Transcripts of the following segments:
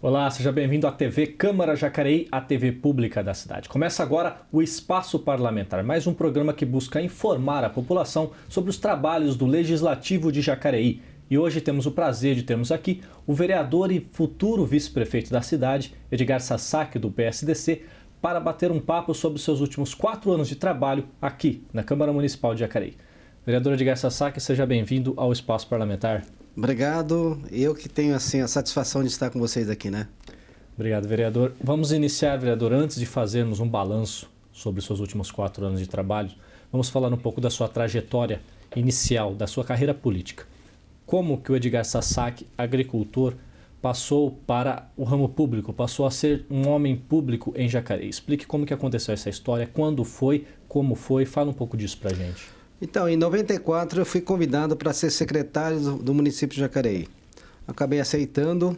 Olá, seja bem-vindo à TV Câmara Jacareí, a TV pública da cidade. Começa agora o Espaço Parlamentar, mais um programa que busca informar a população sobre os trabalhos do Legislativo de Jacareí. E hoje temos o prazer de termos aqui o vereador e futuro vice-prefeito da cidade, Edgar Sasaki, do PSDC, para bater um papo sobre os seus últimos 4 anos de trabalho aqui na Câmara Municipal de Jacareí. Vereador Edgar Sasaki, seja bem-vindo ao Espaço Parlamentar. Obrigado. Eu que tenho assim a satisfação de estar com vocês aqui, né? Obrigado, vereador. Vamos iniciar, vereador, antes de fazermos um balanço sobre os seus últimos 4 anos de trabalho, vamos falar um pouco da sua trajetória inicial, da sua carreira política. Como que o Edgar Sasaki, agricultor, passou para o ramo público, passou a ser um homem público em Jacareí? Explique como que aconteceu essa história, quando foi, como foi, fala um pouco disso pra gente. Então, em 94 eu fui convidado para ser secretário do município de Jacareí. Acabei aceitando.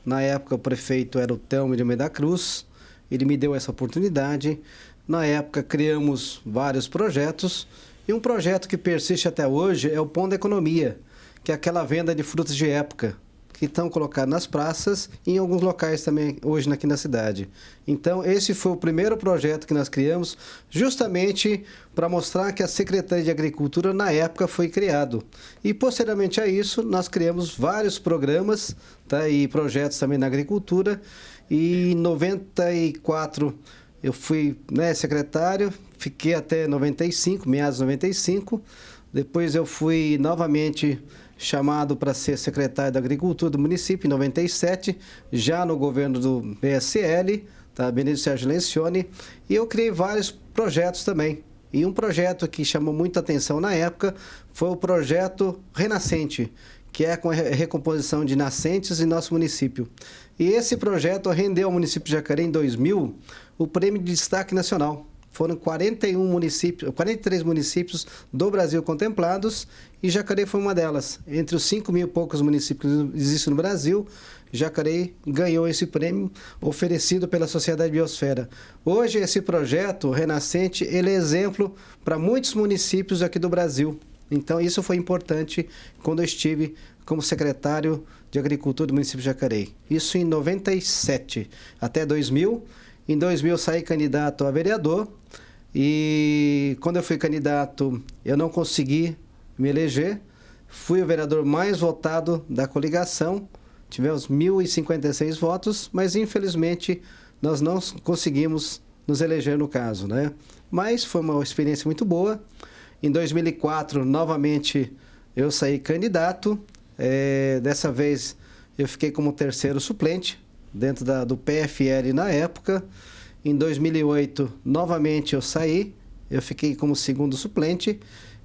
Na época o prefeito era o Telmo de Almeida Cruz. Ele me deu essa oportunidade. Na época criamos vários projetos. E um projeto que persiste até hoje é o Pão da Economia, que é aquela venda de frutas de época, que estão colocadas nas praças e em alguns locais também hoje aqui na cidade. Então, esse foi o primeiro projeto que nós criamos, justamente para mostrar que a Secretaria de Agricultura, na época, foi criado. E, posteriormente a isso, nós criamos vários programas, tá, e projetos também na agricultura. E em 94, eu fui, secretário, fiquei até 95, meados de 95. Depois eu fui novamente chamado para ser secretário da Agricultura do município em 97, já no governo do PSL, tá? Benedito Sérgio Lencioni, e eu criei vários projetos também. E um projeto que chamou muita atenção na época foi o projeto Renascente, que é com a recomposição de nascentes em nosso município. E esse projeto rendeu ao município de Jacareí em 2000 o Prêmio de Destaque Nacional. Foram 43 municípios do Brasil contemplados e Jacareí foi uma delas. Entre os 5.000 e poucos municípios que existem no Brasil, Jacareí ganhou esse prêmio oferecido pela Sociedade Biosfera. Hoje, esse projeto Renascente, ele é exemplo para muitos municípios aqui do Brasil. Então, isso foi importante quando eu estive como secretário de Agricultura do município de Jacareí. Isso em 97 até 2000. Em 2000 eu saí candidato a vereador e quando eu fui candidato eu não consegui me eleger. Fui o vereador mais votado da coligação, tivemos 1.056 votos, mas infelizmente nós não conseguimos nos eleger no caso, né? Mas foi uma experiência muito boa. Em 2004 novamente eu saí candidato, dessa vez eu fiquei como terceiro suplente dentro do PFL na época. Em 2008, novamente eu saí, eu fiquei como segundo suplente.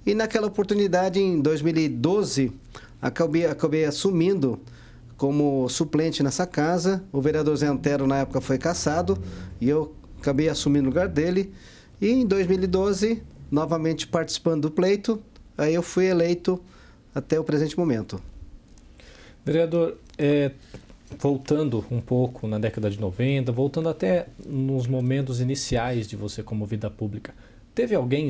E naquela oportunidade, em 2012, acabei assumindo como suplente nessa casa. O vereador Zé Antero, na época, foi cassado e eu acabei assumindo o lugar dele. E em 2012, novamente participando do pleito, aí eu fui eleito até o presente momento. Vereador, voltando um pouco na década de 90, voltando até nos momentos iniciais de você como vida pública, teve alguém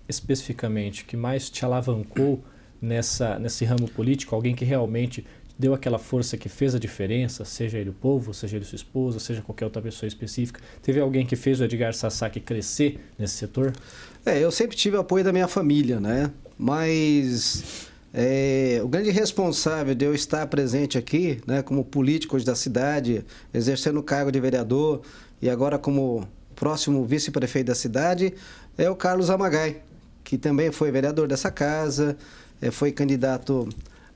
especificamente que mais te alavancou nesse ramo político? Alguém que realmente deu aquela força que fez a diferença, seja ele o povo, seja ele sua esposa, seja qualquer outra pessoa específica? Teve alguém que fez o Edgar Sasaki crescer nesse setor? Eu sempre tive apoio da minha família, né? Mas o grande responsável de eu estar presente aqui, né, como político hoje da cidade, exercendo o cargo de vereador e agora como próximo vice-prefeito da cidade, é o Carlos Amagai, que também foi vereador dessa casa, foi candidato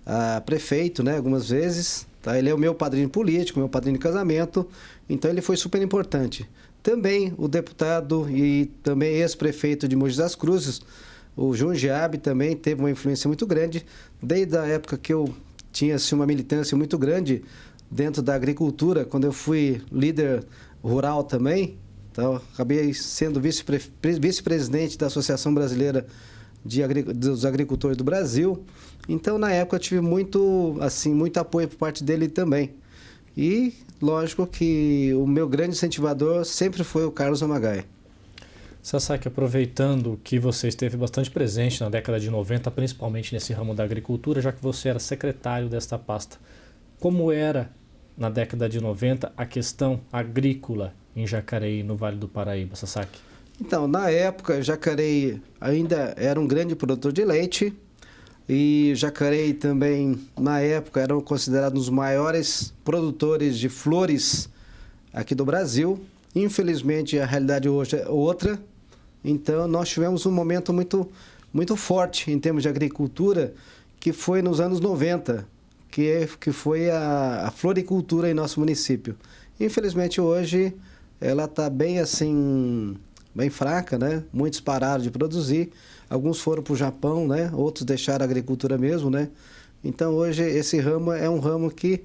a prefeito, né, algumas vezes. Tá? Ele é o meu padrinho político, meu padrinho de casamento, então ele foi super importante. Também o deputado e também ex-prefeito de Mogi das Cruzes, o João Giabe, também teve uma influência muito grande, desde a época que eu tinha assim, uma militância muito grande dentro da agricultura, quando eu fui líder rural também. Então, acabei sendo vice-presidente da Associação Brasileira dos Agricultores do Brasil. Então, na época, eu tive muito apoio por parte dele também. E, lógico que o meu grande incentivador sempre foi o Carlos Amagai. Sasaki, aproveitando que você esteve bastante presente na década de 90, principalmente nesse ramo da agricultura, já que você era secretário desta pasta, como era na década de 90, a questão agrícola em Jacareí, no Vale do Paraíba, Sasaki? Então, na época, Jacareí ainda era um grande produtor de leite e Jacareí também, na época, eram considerados os maiores produtores de flores aqui do Brasil. Infelizmente, a realidade hoje é outra. Então, nós tivemos um momento muito forte em termos de agricultura, que foi nos anos 90, que foi a floricultura em nosso município. Infelizmente, hoje, ela está bem assim, bem fraca, né? Muitos pararam de produzir, alguns foram para o Japão, né? Outros deixaram a agricultura mesmo, né? Então, hoje, esse ramo é um ramo que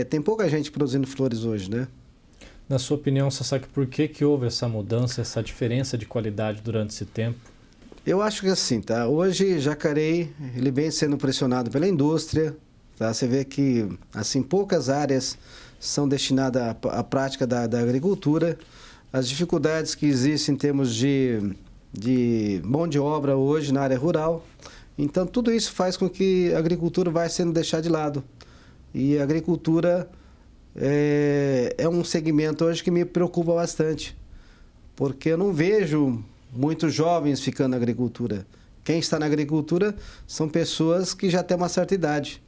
tem pouca gente produzindo flores hoje, né? Na sua opinião, Sasaki, por que houve essa mudança, essa diferença de qualidade durante esse tempo? Eu acho que assim, tá? Hoje, Jacareí, ele vem sendo pressionado pela indústria, tá? Você vê que, assim, poucas áreas são destinadas à prática da agricultura. As dificuldades que existem em termos de mão de obra hoje na área rural. Então, tudo isso faz com que a agricultura vai sendo deixada de lado. E a agricultura é um segmento hoje que me preocupa bastante, porque eu não vejo muitos jovens ficando na agricultura. Quem está na agricultura são pessoas que já têm uma certa idade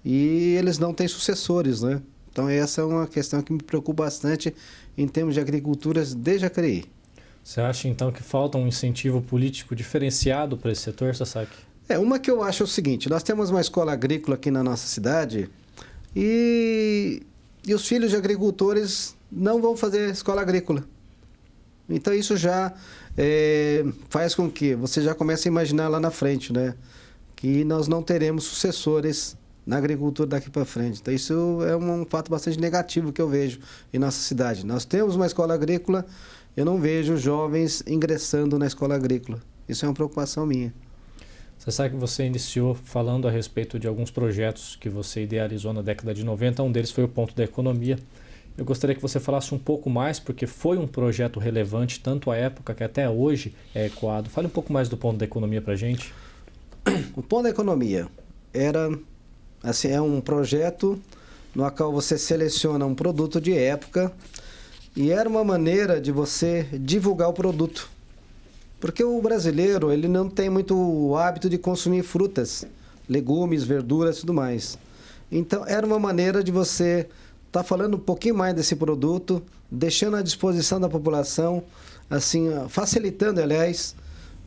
e eles não têm sucessores, né? Então essa é uma questão que me preocupa bastante em termos de agricultura de Jacareí. Você acha então que falta um incentivo político diferenciado para esse setor, Sasaki? Uma que eu acho é o seguinte: nós temos uma escola agrícola aqui na nossa cidade e os filhos de agricultores não vão fazer escola agrícola. Então isso já faz com que você já comece a imaginar lá na frente, né? Que nós não teremos sucessores na agricultura daqui para frente. Então isso é um fato bastante negativo que eu vejo em nossa cidade. Nós temos uma escola agrícola, eu não vejo jovens ingressando na escola agrícola. Isso é uma preocupação minha. Você sabe que você iniciou falando a respeito de alguns projetos que você idealizou na década de 90, um deles foi o Ponto da Economia. Eu gostaria que você falasse um pouco mais, porque foi um projeto relevante, tanto à época que até hoje é ecoado. Fale um pouco mais do Ponto da Economia para a gente. O Ponto da Economia é um projeto no qual você seleciona um produto de época e era uma maneira de você divulgar o produto. Porque o brasileiro, ele não tem muito o hábito de consumir frutas, legumes, verduras e tudo mais. Então, era uma maneira de você estar falando um pouquinho mais desse produto, deixando à disposição da população, assim, facilitando, aliás,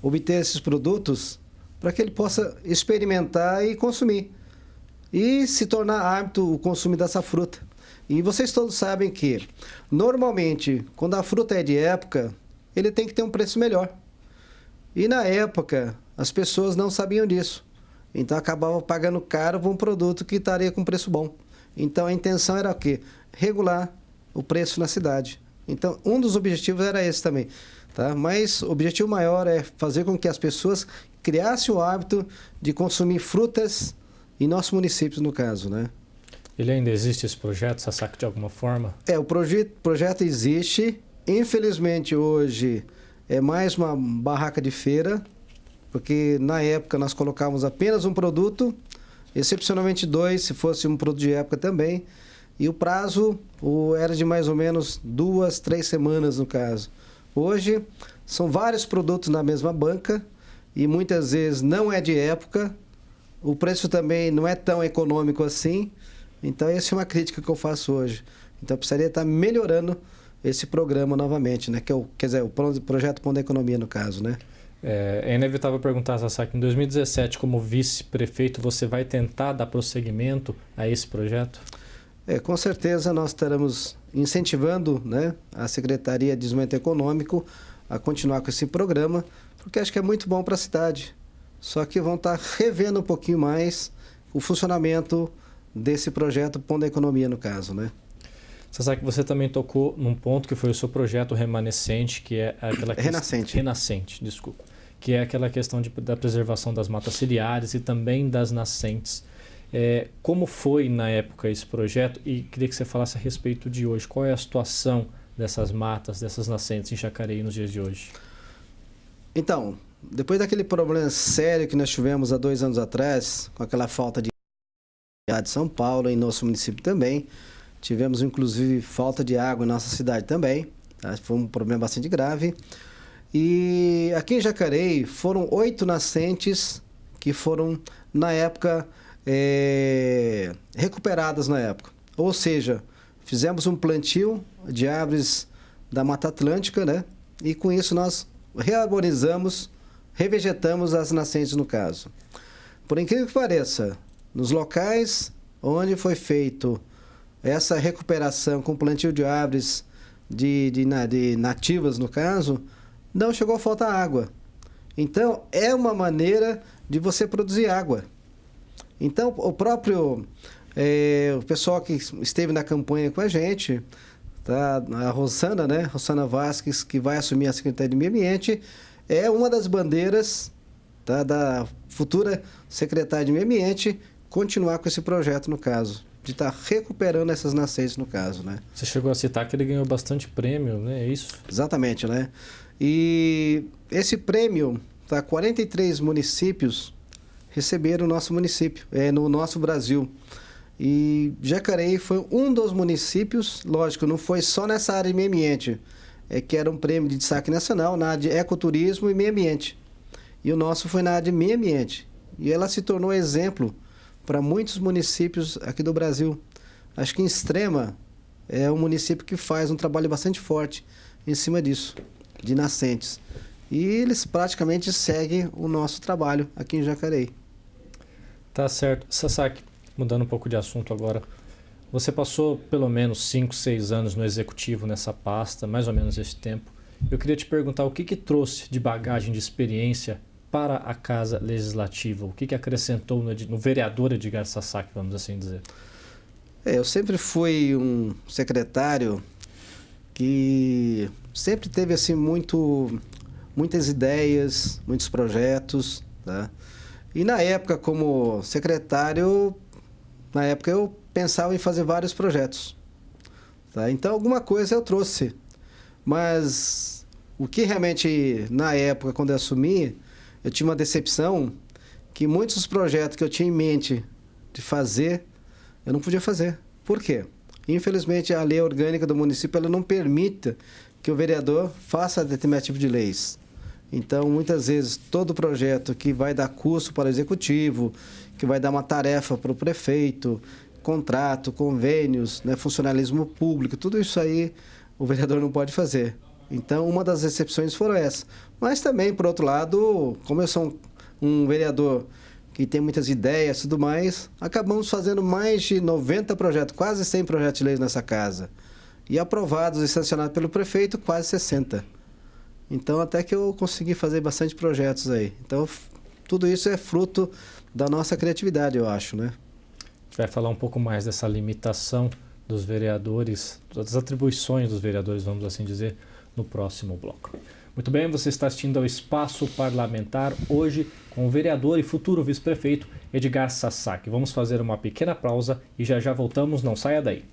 obter esses produtos para que ele possa experimentar e consumir. E se tornar hábito o consumo dessa fruta. E vocês todos sabem que, normalmente, quando a fruta é de época, ele tem que ter um preço melhor. E na época, as pessoas não sabiam disso. Então, acabavam pagando caro por um produto que estaria com preço bom. Então, a intenção era o quê? Regular o preço na cidade. Então, um dos objetivos era esse também. Tá? Mas o objetivo maior é fazer com que as pessoas criassem o hábito de consumir frutas em nossos municípios, no caso, né? Ele ainda existe esse projeto, Sasaki, de alguma forma? O projeto existe. Infelizmente, hoje é mais uma barraca de feira, porque na época nós colocávamos apenas um produto, excepcionalmente 2, se fosse um produto de época também, e o prazo era de mais ou menos 2, 3 semanas no caso. Hoje são vários produtos na mesma banca e muitas vezes não é de época, o preço também não é tão econômico assim, então essa é uma crítica que eu faço hoje. Então eu precisaria estar melhorando esse programa novamente, né? Quer dizer, o projeto Ponto da Economia, no caso, né? É inevitável perguntar, Sasaki, em 2017, como vice-prefeito, você vai tentar dar prosseguimento a esse projeto? Com certeza nós estaremos incentivando, né, a Secretaria de Desenvolvimento Econômico a continuar com esse programa, porque acho que é muito bom para a cidade. Só que vão estar revendo um pouquinho mais o funcionamento desse projeto Ponto da Economia, no caso, né? Sasaki, você também tocou num ponto que foi o seu projeto remanescente, que é aquela Renascente, desculpa. Que é aquela questão da preservação das matas ciliares e também das nascentes. Como foi na época esse projeto? E queria que você falasse a respeito de hoje. Qual é a situação dessas matas, dessas nascentes em Jacareí nos dias de hoje? Então, depois daquele problema sério que nós tivemos há 2 anos atrás, com aquela falta de São Paulo, em nosso município também, Tivemos, inclusive, falta de água em nossa cidade também. Tá? Foi um problema bastante grave. E aqui em Jacareí foram 8 nascentes que foram, na época, recuperadas na época. Ou seja, fizemos um plantio de árvores da Mata Atlântica, né? E com isso nós rearborizamos, revegetamos as nascentes no caso. Por incrível que pareça, nos locais onde foi feito essa recuperação com plantio de árvores de nativas no caso, não chegou a faltar água. Então, é uma maneira de você produzir água. Então, o próprio o pessoal que esteve na campanha com a gente, tá? A Rosana, né? Rosana Vasques, que vai assumir a Secretaria de Meio Ambiente, é uma das bandeiras, tá? Da futura Secretária de Meio Ambiente, continuar com esse projeto, no caso, de estar recuperando essas nascentes, no caso, né? Você chegou a citar que ele ganhou bastante prêmio, né? É isso? Exatamente, né? E esse prêmio, tá? 43 municípios receberam o nosso município, no nosso Brasil. E Jacareí foi um dos municípios, lógico, não foi só nessa área de meio ambiente, que era um prêmio de destaque nacional na área de ecoturismo e meio ambiente. E o nosso foi na área de meio ambiente. E ela se tornou exemplo para muitos municípios aqui do Brasil. Acho que em Extrema é um município que faz um trabalho bastante forte em cima disso, de nascentes. E eles praticamente seguem o nosso trabalho aqui em Jacareí. Tá certo. Sasaki, mudando um pouco de assunto agora, você passou pelo menos 5, 6 anos no Executivo nessa pasta, mais ou menos esse tempo. Eu queria te perguntar o que trouxe de bagagem, de experiência para a Casa Legislativa? O que acrescentou no vereador Edgar Sasaki, vamos assim dizer? Eu sempre fui um secretário que sempre teve assim muitas ideias, muitos projetos, tá? E na época, como secretário, eu pensava em fazer vários projetos, tá? Então, alguma coisa eu trouxe. Mas o que realmente, na época, quando eu assumi, eu tinha uma decepção que muitos dos projetos que eu tinha em mente de fazer, eu não podia fazer. Por quê? Infelizmente, a lei orgânica do município ela não permite que o vereador faça determinado tipo de leis. Então, muitas vezes, todo projeto que vai dar custo para o executivo, que vai dar uma tarefa para o prefeito, contrato, convênios, né, funcionalismo público, tudo isso aí o vereador não pode fazer. Então, uma das exceções foram essas. Mas também, por outro lado, como eu sou um vereador que tem muitas ideias e tudo mais, acabamos fazendo mais de 90 projetos, quase 100 projetos de leis nessa casa. E aprovados e sancionados pelo prefeito, quase 60. Então, até que eu consegui fazer bastante projetos aí. Então, tudo isso é fruto da nossa criatividade, eu acho, né? Vai falar um pouco mais dessa limitação dos vereadores, das atribuições dos vereadores, vamos assim dizer, no próximo bloco. Muito bem, você está assistindo ao Espaço Parlamentar, hoje com o vereador e futuro vice-prefeito Edgar Sasaki. Vamos fazer uma pequena pausa e já voltamos, não saia daí.